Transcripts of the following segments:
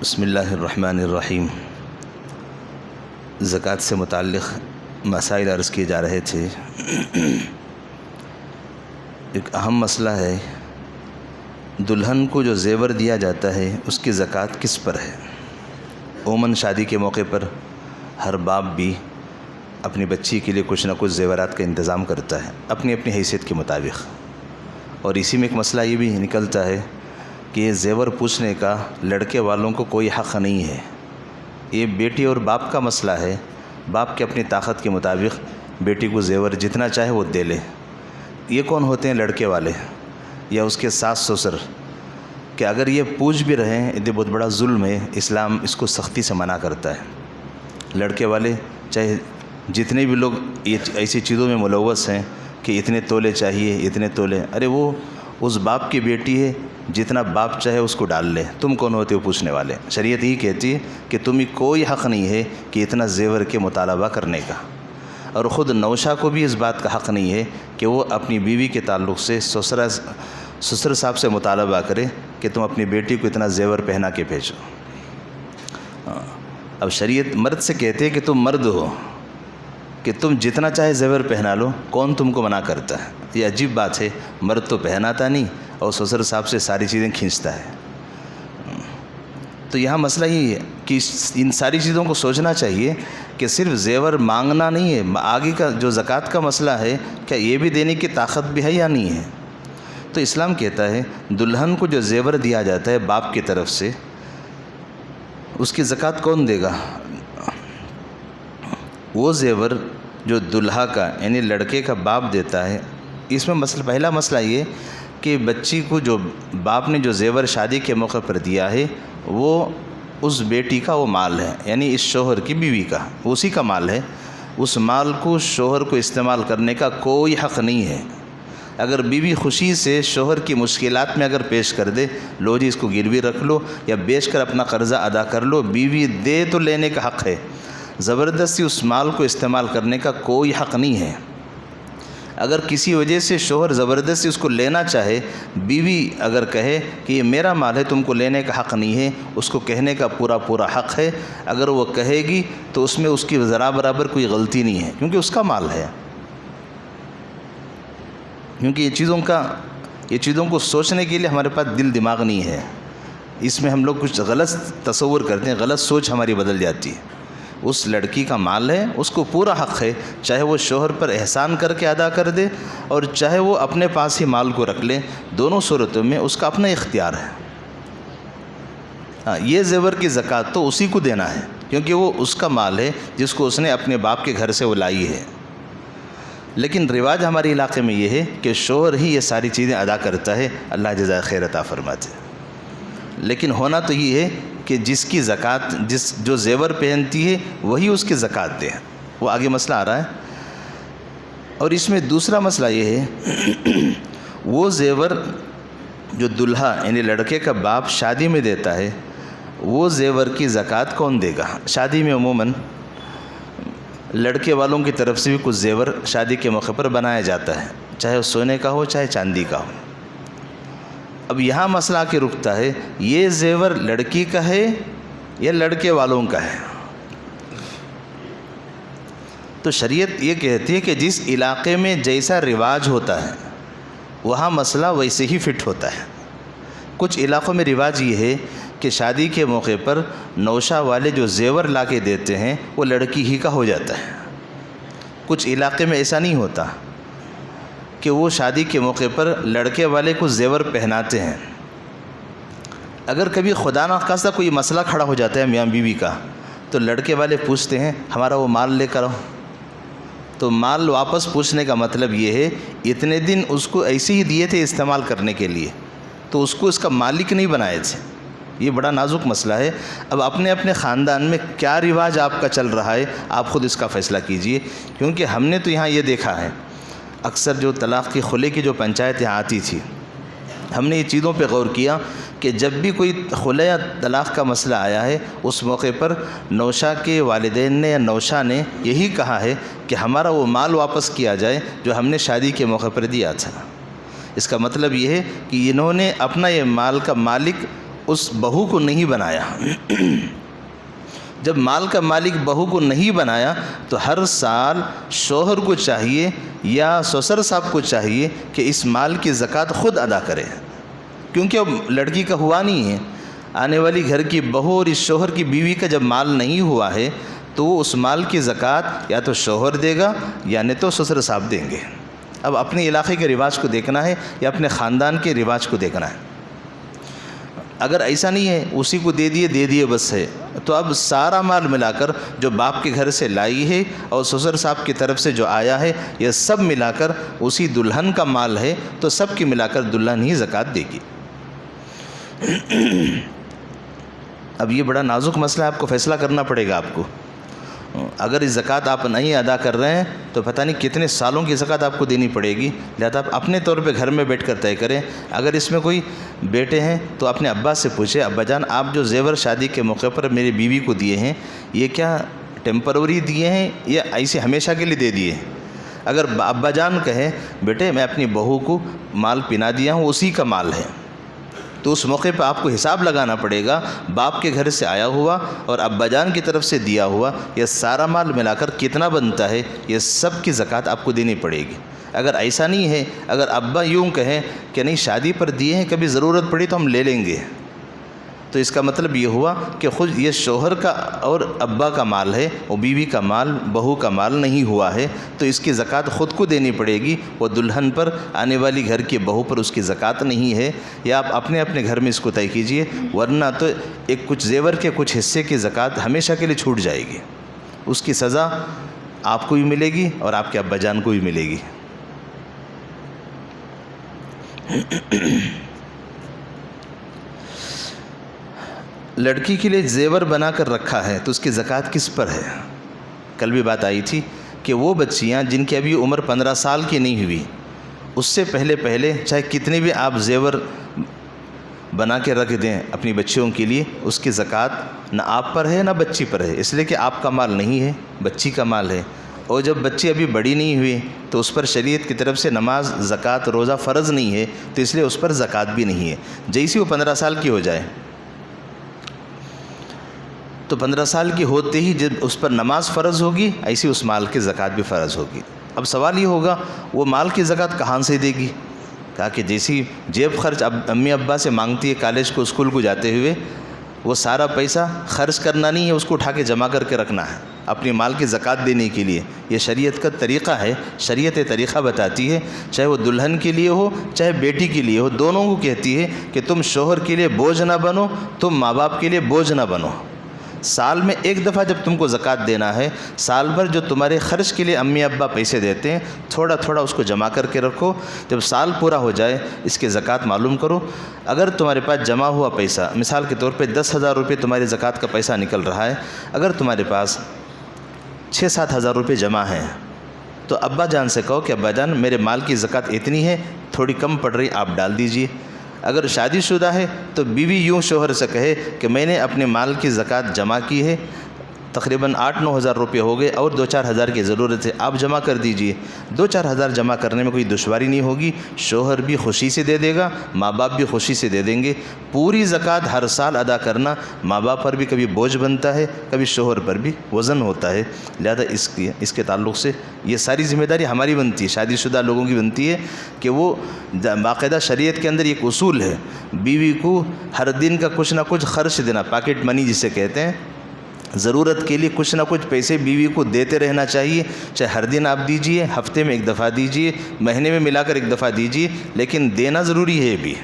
بسم اللہ الرحمن الرحیم۔ زکوٰۃ سے متعلق مسائل عرض کیے جا رہے تھے۔ ایک اہم مسئلہ ہے، دلہن کو جو زیور دیا جاتا ہے اس کی زکوٰۃ کس پر ہے؟ عموماً شادی کے موقع پر ہر باپ بھی اپنی بچی کے لیے کچھ نہ کچھ زیورات کا انتظام کرتا ہے اپنی اپنی حیثیت کے مطابق، اور اسی میں ایک مسئلہ یہ بھی نکلتا ہے کہ یہ زیور پوچھنے کا لڑکے والوں کو کوئی حق نہیں ہے۔ یہ بیٹی اور باپ کا مسئلہ ہے، باپ کے اپنی طاقت کے مطابق بیٹی کو زیور جتنا چاہے وہ دے لے۔ یہ کون ہوتے ہیں؟ لڑکے والے یا اس کے ساس سسر، کہ اگر یہ پوچھ بھی رہے ہیں یہ بہت بڑا ظلم ہے، اسلام اس کو سختی سے منع کرتا ہے۔ لڑکے والے چاہے جتنے بھی لوگ یہ ایسی چیزوں میں ملوث ہیں کہ اتنے تولے چاہیے، اتنے تولے، ارے وہ اس باپ کی بیٹی ہے، جتنا باپ چاہے اس کو ڈال لے، تم کون ہوتے ہو پوچھنے والے؟ شریعت ہی کہتی ہے کہ تمہیں کوئی حق نہیں ہے کہ اتنا زیور کے مطالبہ کرنے کا، اور خود نوشا کو بھی اس بات کا حق نہیں ہے کہ وہ اپنی بیوی کے تعلق سے سسر صاحب سے مطالبہ کرے کہ تم اپنی بیٹی کو اتنا زیور پہنا کے بھیجو۔ اب شریعت مرد سے کہتے ہے کہ تم مرد ہو کہ تم جتنا چاہے زیور پہنا لو، کون تم کو منع کرتا ہے؟ یہ عجیب بات ہے، مرد تو پہناتا نہیں اور سسر صاحب سے ساری چیزیں کھینچتا ہے۔ تو یہاں مسئلہ یہ ہے کہ ان ساری چیزوں کو سوچنا چاہیے کہ صرف زیور مانگنا نہیں ہے، آگے کا جو زکوٰۃ کا مسئلہ ہے کیا یہ بھی دینے کی طاقت بھی ہے یا نہیں ہے؟ تو اسلام کہتا ہے دلہن کو جو زیور دیا جاتا ہے باپ کی طرف سے، اس کی زکوٰۃ کون دے گا؟ وہ زیور جو دلہا کا یعنی لڑکے کا باپ دیتا ہے۔ اس میں پہلا مسئلہ یہ کہ بچی کو جو باپ نے جو زیور شادی کے موقع پر دیا ہے وہ اس بیٹی کا وہ مال ہے، یعنی اس شوہر کی بیوی کا، اسی کا مال ہے۔ اس مال کو شوہر کو استعمال کرنے کا کوئی حق نہیں ہے۔ اگر بیوی خوشی سے شوہر کی مشکلات میں اگر پیش کر دے، لو جی اس کو گروی رکھ لو یا بیچ کر اپنا قرضہ ادا کر لو، بیوی دے تو لینے کا حق ہے، زبردستی اس مال کو استعمال کرنے کا کوئی حق نہیں ہے۔ اگر کسی وجہ سے شوہر زبردستی اس کو لینا چاہے، بیوی اگر کہے کہ یہ میرا مال ہے تم کو لینے کا حق نہیں ہے، اس کو کہنے کا پورا حق ہے۔ اگر وہ کہے گی تو اس میں اس کی ذرا برابر کوئی غلطی نہیں ہے، کیونکہ اس کا مال ہے۔ کیونکہ یہ چیزوں کو سوچنے کے لیے ہمارے پاس دل دماغ نہیں ہے، اس میں ہم لوگ کچھ غلط تصور کرتے ہیں، غلط سوچ ہماری بدل جاتی ہے۔ اس لڑکی کا مال ہے، اس کو پورا حق ہے، چاہے وہ شوہر پر احسان کر کے ادا کر دے اور چاہے وہ اپنے پاس ہی مال کو رکھ لے، دونوں صورتوں میں اس کا اپنا اختیار ہے۔ یہ زیور کی زکوٰۃ تو اسی کو دینا ہے، کیونکہ وہ اس کا مال ہے جس کو اس نے اپنے باپ کے گھر سے وہ لائی ہے۔ لیکن رواج ہمارے علاقے میں یہ ہے کہ شوہر ہی یہ ساری چیزیں ادا کرتا ہے، اللہ جزائے خیر عطا فرماتے۔ لیکن ہونا تو یہ ہے کہ جس کی زکوٰۃ جو زیور پہنتی ہے وہی اس کی زکوٰۃ دے، وہ آگے مسئلہ آ رہا ہے۔ اور اس میں دوسرا مسئلہ یہ ہے وہ زیور جو دلہا یعنی لڑکے کا باپ شادی میں دیتا ہے، وہ زیور کی زکوٰۃ کون دے گا؟ شادی میں عموماً لڑکے والوں کی طرف سے بھی کچھ زیور شادی کے موقع پر بنایا جاتا ہے، چاہے وہ سونے کا ہو چاہے چاندی کا ہو۔ اب یہاں مسئلہ آ کے رکتا ہے، یہ زیور لڑکی کا ہے یا لڑکے والوں کا ہے؟ تو شریعت یہ کہتی ہے کہ جس علاقے میں جیسا رواج ہوتا ہے وہاں مسئلہ ویسے ہی فٹ ہوتا ہے۔ کچھ علاقوں میں رواج یہ ہے کہ شادی کے موقع پر نوشا والے جو زیور لا کے دیتے ہیں وہ لڑکی ہی کا ہو جاتا ہے۔ کچھ علاقے میں ایسا نہیں ہوتا کہ وہ شادی کے موقع پر لڑکے والے کو زیور پہناتے ہیں۔ اگر کبھی خدا نخواستہ کوئی مسئلہ کھڑا ہو جاتا ہے میاں بیوی کا، تو لڑکے والے پوچھتے ہیں ہمارا وہ مال لے کر آؤ۔ تو مال واپس پوچھنے کا مطلب یہ ہے اتنے دن اس کو ایسے ہی دیے تھے استعمال کرنے کے لیے، تو اس کو اس کا مالک نہیں بنائے تھے۔ یہ بڑا نازک مسئلہ ہے۔ اب اپنے اپنے خاندان میں کیا رواج آپ کا چل رہا ہے، آپ خود اس کا فیصلہ کیجئے، کیونکہ ہم نے تو یہاں یہ دیکھا ہے اکثر جو طلاق کی خلے کی جو پنچایت یہاں آتی تھی، ہم نے یہ چیزوں پہ غور کیا کہ جب بھی کوئی خلے یا طلاق کا مسئلہ آیا ہے اس موقع پر نوشا کے والدین نے یا نوشا نے یہی کہا ہے کہ ہمارا وہ مال واپس کیا جائے جو ہم نے شادی کے موقع پر دیا تھا۔ اس کا مطلب یہ ہے کہ انہوں نے اپنا یہ مال کا مالک اس بہو کو نہیں بنایا، جب مال کا مالک بہو کو نہیں بنایا تو ہر سال شوہر کو چاہیے یا سسر صاحب کو چاہیے کہ اس مال کی زکوٰۃ خود ادا کرے، کیونکہ اب لڑکی کا ہوا نہیں ہے، آنے والی گھر کی بہو اور اس شوہر کی بیوی کا جب مال نہیں ہوا ہے تو وہ اس مال کی زکوٰۃ یا تو شوہر دے گا یا نہیں تو سسر صاحب دیں گے۔ اب اپنے علاقے کے رواج کو دیکھنا ہے یا اپنے خاندان کے رواج کو دیکھنا ہے۔ اگر ایسا نہیں ہے اسی کو دے دیے بس ہے، تو اب سارا مال ملا کر جو باپ کے گھر سے لائی ہے اور سسر صاحب کی طرف سے جو آیا ہے یہ سب ملا کر اسی دلہن کا مال ہے، تو سب کی ملا کر دلہن ہی زکوٰۃ دے گی۔ اب یہ بڑا نازک مسئلہ ہے، آپ کو فیصلہ کرنا پڑے گا آپ کو۔ اگر اس زکوٰۃ آپ نہیں ادا کر رہے ہیں تو پتہ نہیں کتنے سالوں کی زکوٰۃ آپ کو دینی پڑے گی، لہذا آپ اپنے طور پہ گھر میں بیٹھ کر طے کریں۔ اگر اس میں کوئی بیٹے ہیں تو اپنے ابا سے پوچھیں، ابا جان آپ جو زیور شادی کے موقع پر میری بیوی کو دیے ہیں یہ کیا ٹیمپروری دیے ہیں یا ایسے ہمیشہ کے لیے دے دیے ہیں؟ اگر ابا جان کہیں بیٹے میں اپنی بہو کو مال پنا دیا ہوں اسی کا مال ہے، تو اس موقع پہ آپ کو حساب لگانا پڑے گا باپ کے گھر سے آیا ہوا اور ابا جان کی طرف سے دیا ہوا یہ سارا مال ملا کر کتنا بنتا ہے، یہ سب کی زکوٰۃ آپ کو دینی پڑے گی۔ اگر ایسا نہیں ہے، اگر ابا یوں کہیں کہ نہیں شادی پر دیے ہیں کبھی ضرورت پڑی تو ہم لے لیں گے، تو اس کا مطلب یہ ہوا کہ خود یہ شوہر کا اور ابا کا مال ہے، وہ بیوی کا مال بہو کا مال نہیں ہوا ہے، تو اس کی زکوٰۃ خود کو دینی پڑے گی، وہ دلہن پر آنے والی گھر کی بہو پر اس کی زکوٰۃ نہیں ہے۔ یا آپ اپنے اپنے گھر میں اس کو طے کیجئے، ورنہ تو ایک کچھ زیور کے کچھ حصے کی زکوٰۃ ہمیشہ کے لیے چھوٹ جائے گی، اس کی سزا آپ کو بھی ملے گی اور آپ کے ابا جان کو بھی ملے گی۔ لڑکی کے لیے زیور بنا کر رکھا ہے تو اس کی زکوٰۃ کس پر ہے؟ کل بھی بات آئی تھی کہ وہ بچیاں جن کی ابھی عمر 15 سال کی نہیں ہوئی، اس سے پہلے چاہے کتنے بھی آپ زیور بنا کے رکھ دیں اپنی بچیوں کے لیے، اس کی زکوٰۃ نہ آپ پر ہے نہ بچی پر ہے، اس لیے کہ آپ کا مال نہیں ہے، بچی کا مال ہے۔ اور جب بچی ابھی بڑی نہیں ہوئی تو اس پر شریعت کی طرف سے نماز زکوٰۃ روزہ فرض نہیں ہے، تو اس لیے اس پر زکوٰۃ بھی نہیں ہے۔ جیسی وہ 15 سال کی ہو جائے تو 15 سال کی ہوتے ہی جب اس پر نماز فرض ہوگی ایسی اس مال کی زکوٰۃ بھی فرض ہوگی۔ اب سوال یہ ہوگا وہ مال کی زکوٰۃ کہاں سے دے گی؟ کہا کہ جیسی جیب خرچ اب امی ابا سے مانگتی ہے کالج کو اسکول کو جاتے ہوئے، وہ سارا پیسہ خرچ کرنا نہیں ہے، اس کو اٹھا کے جمع کر کے رکھنا ہے اپنی مال کی زکوٰۃ دینے کے لیے۔ یہ شریعت کا طریقہ ہے، شریعت طریقہ بتاتی ہے، چاہے وہ دلہن کے لیے ہو چاہے بیٹی کے لیے ہو، دونوں کو کہتی ہے کہ تم شوہر کے لیے بوجھ نہ بنو، تم ماں باپ کے لیے بوجھ نہ بنو۔ سال میں ایک دفعہ جب تم کو زکوٰۃ دینا ہے، سال بھر جو تمہارے خرچ کے لیے امی ابا پیسے دیتے ہیں تھوڑا تھوڑا اس کو جمع کر کے رکھو، جب سال پورا ہو جائے اس کی زکوٰۃ معلوم کرو۔ اگر تمہارے پاس جمع ہوا پیسہ مثال کے طور پہ 10,000 روپے تمہاری زکوٰۃ کا پیسہ نکل رہا ہے، اگر تمہارے پاس 6-7 ہزار روپے جمع ہیں تو ابا جان سے کہو کہ ابا جان میرے مال کی زکوٰۃ اتنی ہے، تھوڑی کم پڑ رہی آپ ڈال دیجئے۔ اگر شادی شدہ ہے تو بیوی یوں شوہر سے کہے کہ میں نے اپنے مال کی زکوٰۃ جمع کی ہے، تقریباً 8-9 ہزار روپے ہو گئے اور 2-4 ہزار کی ضرورت ہے، آپ جمع کر دیجئے۔ 2-4 ہزار جمع کرنے میں کوئی دشواری نہیں ہوگی، شوہر بھی خوشی سے دے دے گا، ماں باپ بھی خوشی سے دے دیں گے۔ پوری زکوٰۃ ہر سال ادا کرنا ماں باپ پر بھی کبھی بوجھ بنتا ہے، کبھی شوہر پر بھی وزن ہوتا ہے، لہذا اس کے تعلق سے یہ ساری ذمہ داری ہماری بنتی ہے، شادی شدہ لوگوں کی بنتی ہے کہ وہ باقاعدہ شریعت کے اندر ایک اصول ہے، بیوی کو ہر دن کا کچھ نہ کچھ خرچ دینا، پاکٹ منی جسے کہتے ہیں، ضرورت کے لیے کچھ نہ کچھ پیسے بیوی کو دیتے رہنا چاہیے، چاہے ہر دن آپ دیجئے، ہفتے میں ایک دفعہ دیجئے، مہینے میں ملا کر ایک دفعہ دیجئے، لیکن دینا ضروری ہے بھی۔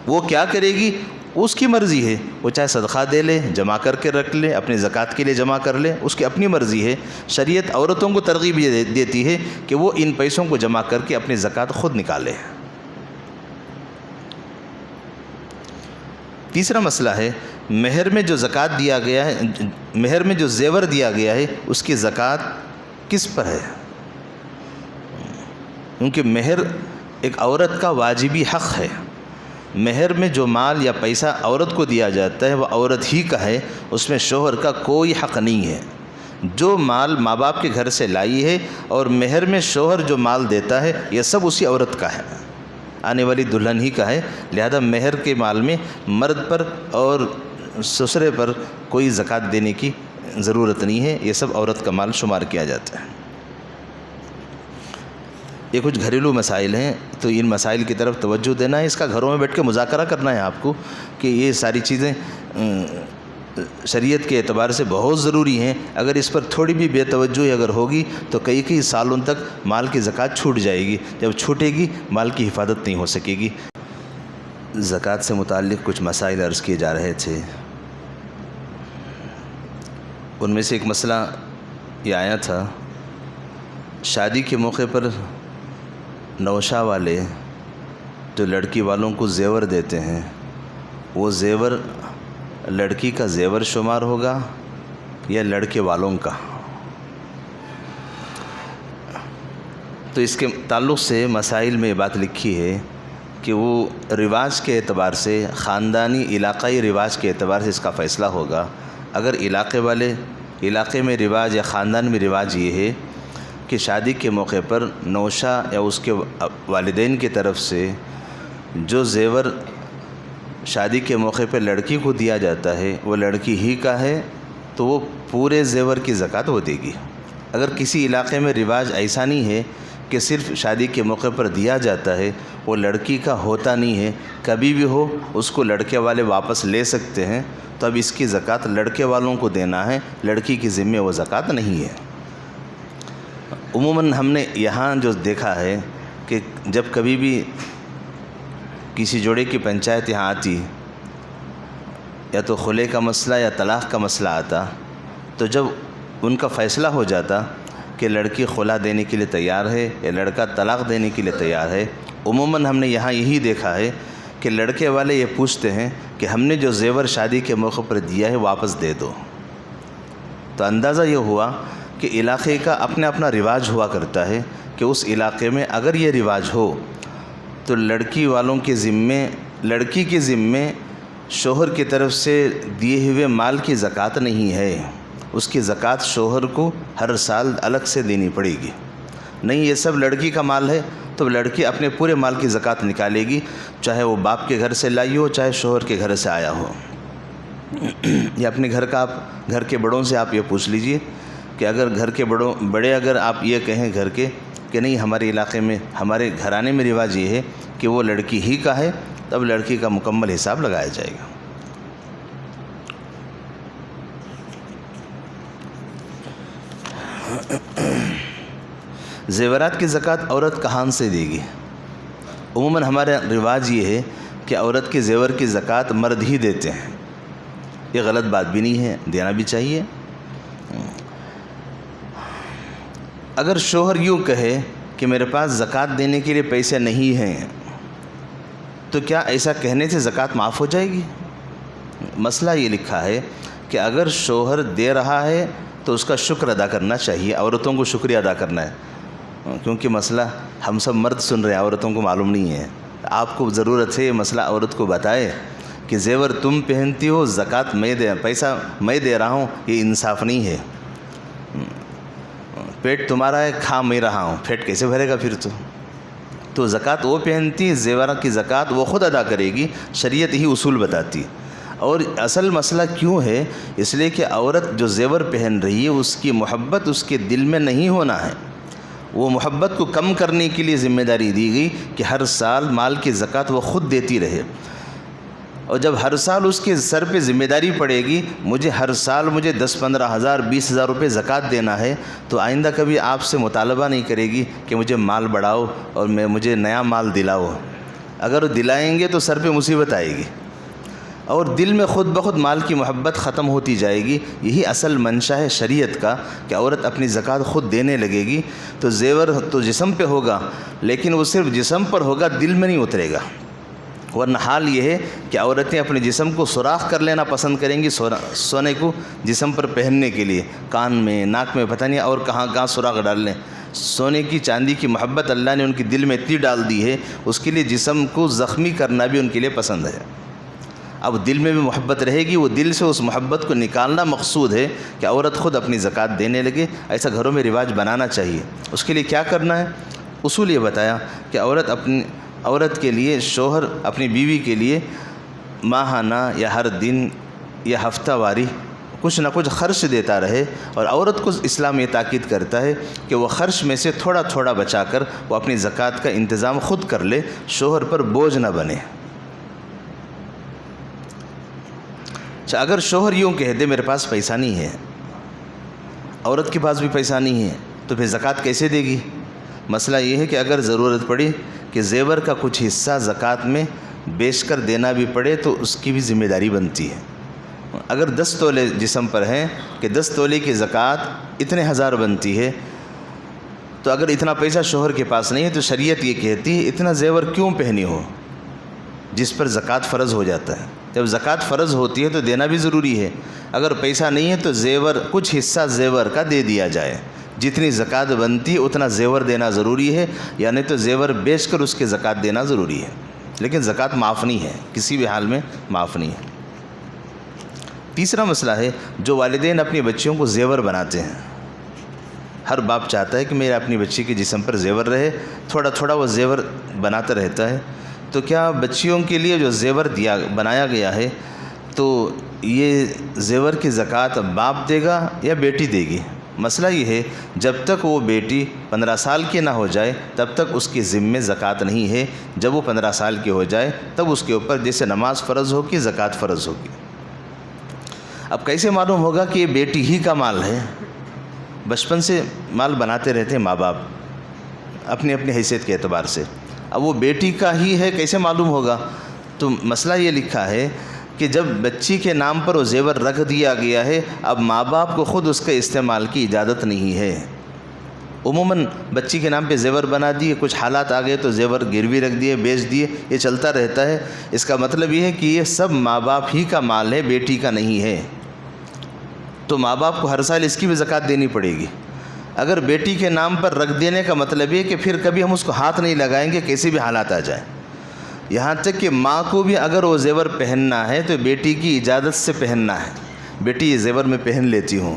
وہ کیا کرے گی اس کی مرضی ہے، وہ چاہے صدقہ دے لے، جمع کر کے رکھ لے، اپنی زکوٰۃ کے لیے جمع کر لے، اس کی اپنی مرضی ہے۔ شریعت عورتوں کو ترغیب یہ دیتی ہے کہ وہ ان پیسوں کو جمع کر کے اپنی زکوٰۃ خود نکالے۔ تیسرا مسئلہ ہے مہر میں جو زکوٰۃ دیا گیا ہے، مہر میں جو زیور دیا گیا ہے اس کی زکوٰۃ کس پر ہے؟ کیونکہ مہر ایک عورت کا واجبی حق ہے، مہر میں جو مال یا پیسہ عورت کو دیا جاتا ہے وہ عورت ہی کا ہے، اس میں شوہر کا کوئی حق نہیں ہے۔ جو مال ماں باپ کے گھر سے لائی ہے اور مہر میں شوہر جو مال دیتا ہے یہ سب اسی عورت کا ہے۔ آنے والی دلہن ہی کا ہے، لہذا مہر کے مال میں مرد پر اور سسرے پر کوئی زکوٰۃ دینے کی ضرورت نہیں ہے، یہ سب عورت کا مال شمار کیا جاتا ہے۔ یہ کچھ گھریلو مسائل ہیں، تو ان مسائل کی طرف توجہ دینا ہے، اس کا گھروں میں بیٹھ کے مذاکرہ کرنا ہے آپ کو کہ یہ ساری چیزیں شریعت کے اعتبار سے بہت ضروری ہیں۔ اگر اس پر تھوڑی بھی بے توجہی اگر ہوگی تو کئی سالوں تک مال کی زکوٰۃ چھوٹ جائے گی، جب چھوٹے گی مال کی حفاظت نہیں ہو سکے گی۔ زکوٰۃ سے متعلق کچھ مسائل عرض کیے جا رہے تھے، ان میں سے ایک مسئلہ یہ آیا تھا، شادی کے موقع پر نوشہ والے جو لڑکی والوں کو زیور دیتے ہیں، وہ زیور لڑکی کا زیور شمار ہوگا یا لڑکے والوں کا؟ تو اس کے تعلق سے مسائل میں یہ بات لکھی ہے کہ وہ رواج کے اعتبار سے، خاندانی علاقائی رواج کے اعتبار سے اس کا فیصلہ ہوگا۔ اگر علاقے میں رواج یا خاندان میں رواج یہ ہے کہ شادی کے موقع پر نوشہ یا اس کے والدین کی طرف سے جو زیور شادی کے موقع پہ لڑکی کو دیا جاتا ہے وہ لڑکی ہی کا ہے، تو وہ پورے زیور کی زکوٰۃ وہ دے گی۔ اگر کسی علاقے میں رواج ایسا نہیں ہے کہ صرف شادی کے موقع پر دیا جاتا ہے، وہ لڑکی کا ہوتا نہیں ہے، کبھی بھی ہو اس کو لڑکے والے واپس لے سکتے ہیں، تو اب اس کی زکوٰۃ لڑکے والوں کو دینا ہے، لڑکی کی ذمہ وہ زکوٰۃ نہیں ہے۔ عموماً ہم نے یہاں جو دیکھا ہے کہ جب کبھی بھی کسی جوڑے کی پنچایت یہاں آتی، یا تو خلع کا مسئلہ یا طلاق کا مسئلہ آتا، تو جب ان کا فیصلہ ہو جاتا کہ لڑکی خلع دینے کے لیے تیار ہے یا لڑکا طلاق دینے کے لیے تیار ہے، عموماً ہم نے یہاں یہی دیکھا ہے کہ لڑکے والے یہ پوچھتے ہیں کہ ہم نے جو زیور شادی کے موقع پر دیا ہے واپس دے دو۔ تو اندازہ یہ ہوا کہ علاقے کا اپنا رواج ہوا کرتا ہے کہ اس علاقے میں اگر یہ رواج ہو تو لڑکی والوں کے ذمے، لڑکی کے ذمے شوہر کی طرف سے دیے ہوئے مال کی زکوٰۃ نہیں ہے، اس کی زکوٰۃ شوہر کو ہر سال الگ سے دینی پڑے گی۔ نہیں، یہ سب لڑکی کا مال ہے تو لڑکی اپنے پورے مال کی زکوٰۃ نکالے گی، چاہے وہ باپ کے گھر سے لائی ہو چاہے شوہر کے گھر سے آیا ہو۔ یا اپنے گھر کے بڑوں سے آپ یہ پوچھ لیجئے کہ اگر گھر کے بڑے اگر آپ یہ کہیں گھر کے کہ نہیں ہمارے علاقے میں، ہمارے گھرانے میں رواج یہ ہے کہ وہ لڑکی ہی کا ہے، تب لڑکی کا مکمل حساب لگایا جائے گا۔ زیورات کی زکوٰۃ عورت کہاں سے دے گی؟ عموماً ہمارا رواج یہ ہے کہ عورت کے زیور کی زکوٰۃ مرد ہی دیتے ہیں، یہ غلط بات بھی نہیں ہے، دینا بھی چاہیے۔ اگر شوہر یوں کہے کہ میرے پاس زکوٰۃ دینے کے لیے پیسے نہیں ہیں، تو کیا ایسا کہنے سے زکوٰۃ معاف ہو جائے گی؟ مسئلہ یہ لکھا ہے کہ اگر شوہر دے رہا ہے تو اس کا شکر ادا کرنا چاہیے، عورتوں کو شکریہ ادا کرنا ہے، کیونکہ مسئلہ ہم سب مرد سن رہے ہیں، عورتوں کو معلوم نہیں ہے۔ آپ کو ضرورت ہے یہ مسئلہ عورت کو بتائے کہ زیور تم پہنتی ہو، زکوٰۃ پیسہ میں دے رہا ہوں، یہ انصاف نہیں ہے۔ پیٹ تمہارا ہے، کھا میں رہا ہوں، پیٹ کیسے بھرے گا پھر تو زکوٰۃ وہ پہنتی، زیورات کی زکوٰۃ وہ خود ادا کرے گی، شریعت ہی اصول بتاتی۔ اور اصل مسئلہ کیوں ہے؟ اس لیے کہ عورت جو زیور پہن رہی ہے اس کی محبت اس کے دل میں نہیں ہونا ہے، وہ محبت کو کم کرنے کے لیے ذمہ داری دی گئی کہ ہر سال مال کی زکوٰۃ وہ خود دیتی رہے۔ اور جب ہر سال اس کے سر پہ ذمہ داری پڑے گی، ہر سال مجھے 10-15 ہزار 20 ہزار روپے زکوٰۃ دینا ہے، تو آئندہ کبھی آپ سے مطالبہ نہیں کرے گی کہ مجھے مال بڑھاؤ اور مجھے نیا مال دلاؤ۔ اگر وہ دلائیں گے تو سر پہ مصیبت آئے گی اور دل میں خود بخود مال کی محبت ختم ہوتی جائے گی۔ یہی اصل منشا ہے شریعت کا کہ عورت اپنی زکوٰۃ خود دینے لگے گی، تو زیور تو جسم پہ ہوگا لیکن وہ صرف جسم پر ہوگا، دل میں نہیں اترے گا۔ ورنہ حال یہ ہے کہ عورتیں اپنے جسم کو سوراخ کر لینا پسند کریں گی، سونے کو جسم پر پہننے کے لیے، کان میں، ناک میں، پتہ نہیں اور کہاں سوراخ ڈال لیں۔ سونے کی چاندی کی محبت اللہ نے ان کی دل میں اتنی ڈال دی ہے، اس کے لیے جسم کو زخمی کرنا بھی ان کے لیے پسند ہے۔ اب دل میں بھی محبت رہے گی، وہ دل سے اس محبت کو نکالنا مقصود ہے کہ عورت خود اپنی زکوٰۃ دینے لگے۔ ایسا گھروں میں رواج بنانا چاہیے۔ اس کے لیے کیا کرنا ہے؟ اصول یہ بتایا کہ عورت عورت کے لیے شوہر اپنی بیوی کے لیے ماہانہ یا ہر دن یا ہفتہ واری کچھ نہ کچھ خرچ دیتا رہے، اور عورت کو اسلام یہ تاکید کرتا ہے کہ وہ خرچ میں سے تھوڑا تھوڑا بچا کر وہ اپنی زکوٰۃ کا انتظام خود کر لے، شوہر پر بوجھ نہ بنے۔ اچھا، اگر شوہر یوں کہہ دے میرے پاس پیسہ نہیں ہے، عورت کے پاس بھی پیسہ نہیں ہے، تو پھر زکوٰۃ کیسے دے گی؟ مسئلہ یہ ہے کہ اگر ضرورت پڑی کہ زیور کا کچھ حصہ زکوٰۃ میں بیچ کر دینا بھی پڑے تو اس کی بھی ذمہ داری بنتی ہے۔ اگر 10 تولے جسم پر ہیں کہ 10 تولے کی زکوٰۃ اتنے ہزار بنتی ہے، تو اگر اتنا پیسہ شوہر کے پاس نہیں ہے تو شریعت یہ کہتی ہے اتنا زیور کیوں پہنی ہو جس پر زکوٰۃ فرض ہو جاتا ہے۔ جب زکوٰۃ فرض ہوتی ہے تو دینا بھی ضروری ہے۔ اگر پیسہ نہیں ہے تو زیور کچھ حصہ زیور کا دے دیا جائے، جتنی زکوٰۃ بنتی ہے اتنا زیور دینا ضروری ہے، یعنی تو زیور بیچ کر اس کے زکوٰۃ دینا ضروری ہے، لیکن زکوٰۃ معاف نہیں ہے، کسی بھی حال میں معاف نہیں ہے۔ تیسرا مسئلہ ہے جو والدین اپنی بچیوں کو زیور بناتے ہیں۔ ہر باپ چاہتا ہے کہ میرا اپنی بچی کے جسم پر زیور رہے، تھوڑا تھوڑا وہ زیور بناتا رہتا ہے، تو کیا بچیوں کے لیے جو زیور بنایا گیا ہے تو یہ زیور کی زکوٰۃ باپ دے گا یا بیٹی دے گی؟ مسئلہ یہ ہے جب تک وہ بیٹی 15 سال کی نہ ہو جائے تب تک اس کے ذمے زکوٰۃ نہیں ہے۔ جب وہ 15 سال کی ہو جائے تب اس کے اوپر جیسے نماز فرض ہوگی زکوٰۃ فرض ہوگی۔ اب کیسے معلوم ہوگا کہ یہ بیٹی ہی کا مال ہے؟ بچپن سے مال بناتے رہتے ہیں ماں باپ اپنی اپنی حیثیت کے اعتبار سے، اب وہ بیٹی کا ہی ہے کیسے معلوم ہوگا؟ تو مسئلہ یہ لکھا ہے کہ جب بچی کے نام پر وہ زیور رکھ دیا گیا ہے، اب ماں باپ کو خود اس کے استعمال کی اجازت نہیں ہے۔ عموماً بچی کے نام پہ زیور بنا دیے، کچھ حالات آ گئے تو زیور گروی رکھ دیے، بیچ دیے، یہ چلتا رہتا ہے۔ اس کا مطلب یہ ہے کہ یہ سب ماں باپ ہی کا مال ہے، بیٹی کا نہیں ہے، تو ماں باپ کو ہر سال اس کی بھی زکوٰۃ دینی پڑے گی۔ اگر بیٹی کے نام پر رکھ دینے کا مطلب یہ کہ پھر کبھی ہم اس کو ہاتھ نہیں لگائیں گے کیسے بھی حالات آ جائیں، یہاں تک کہ ماں کو بھی اگر وہ زیور پہننا ہے تو بیٹی کی اجازت سے پہننا ہے۔ بیٹی یہ زیور میں پہن لیتی ہوں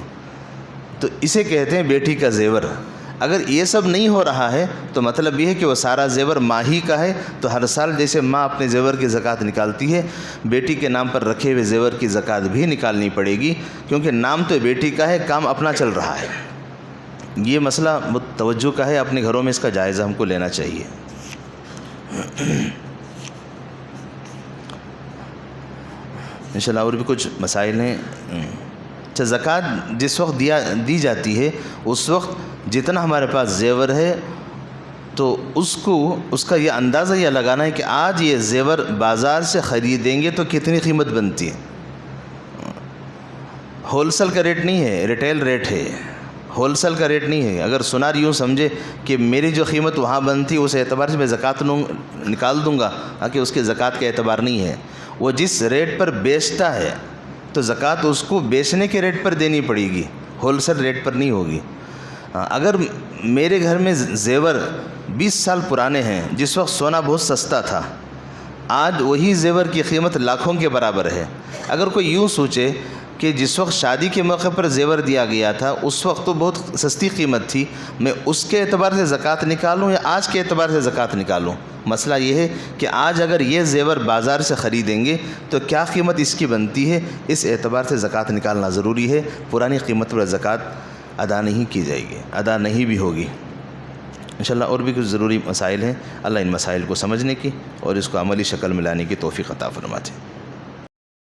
تو اسے کہتے ہیں بیٹی کا زیور۔ اگر یہ سب نہیں ہو رہا ہے تو مطلب یہ ہے کہ وہ سارا زیور ماں ہی کا ہے، تو ہر سال جیسے ماں اپنے زیور کی زکوٰۃ نکالتی ہے، بیٹی کے نام پر رکھے ہوئے زیور کی زکوٰۃ بھی نکالنی پڑے گی، کیونکہ نام تو بیٹی کا ہے، کام اپنا چل رہا ہے۔ یہ مسئلہ توجہ کا ہے، اپنے گھروں میں اس کا جائزہ ہم کو لینا چاہیے۔ انشاءاللہ اور بھی کچھ مسائل ہیں۔ اچھا، زکوٰۃ جس وقت دی جاتی ہے اس وقت جتنا ہمارے پاس زیور ہے تو اس کا یہ اندازہ یہ لگانا ہے کہ آج یہ زیور بازار سے خریدیں گے تو کتنی قیمت بنتی ہے۔ ہول سیل کا ریٹ نہیں ہے، ریٹیل ریٹ ہے، ہول سیل کا ریٹ نہیں ہے۔ اگر سنار یوں سمجھے کہ میری جو قیمت وہاں بنتی اس اعتبار سے میں زکوٰۃ نکال دوں گا، کہ اس کے زکوٰۃ کا اعتبار نہیں ہے۔ وہ جس ریٹ پر بیچتا ہے تو زکوٰۃ اس کو بیچنے کے ریٹ پر دینی پڑے گی، ہول سیل ریٹ پر نہیں ہوگی۔ اگر میرے گھر میں زیور 20 سال پرانے ہیں، جس وقت سونا بہت سستا تھا، آج وہی زیور کی قیمت لاکھوں کے برابر ہے، اگر کوئی یوں سوچے کہ جس وقت شادی کے موقع پر زیور دیا گیا تھا اس وقت تو بہت سستی قیمت تھی، میں اس کے اعتبار سے زکوٰۃ نکالوں یا آج کے اعتبار سے زکوٰۃ نکالوں؟ مسئلہ یہ ہے کہ آج اگر یہ زیور بازار سے خریدیں گے تو کیا قیمت اس کی بنتی ہے، اس اعتبار سے زکوٰۃ نکالنا ضروری ہے۔ پرانی قیمت پر زکوٰۃ ادا نہیں کی جائے گی، ادا نہیں بھی ہوگی۔ انشاءاللہ اور بھی کچھ ضروری مسائل ہیں، اللہ ان مسائل کو سمجھنے کی اور اس کو عملی شکل میں لانے کی توفیق عطا فرماتے ہیں۔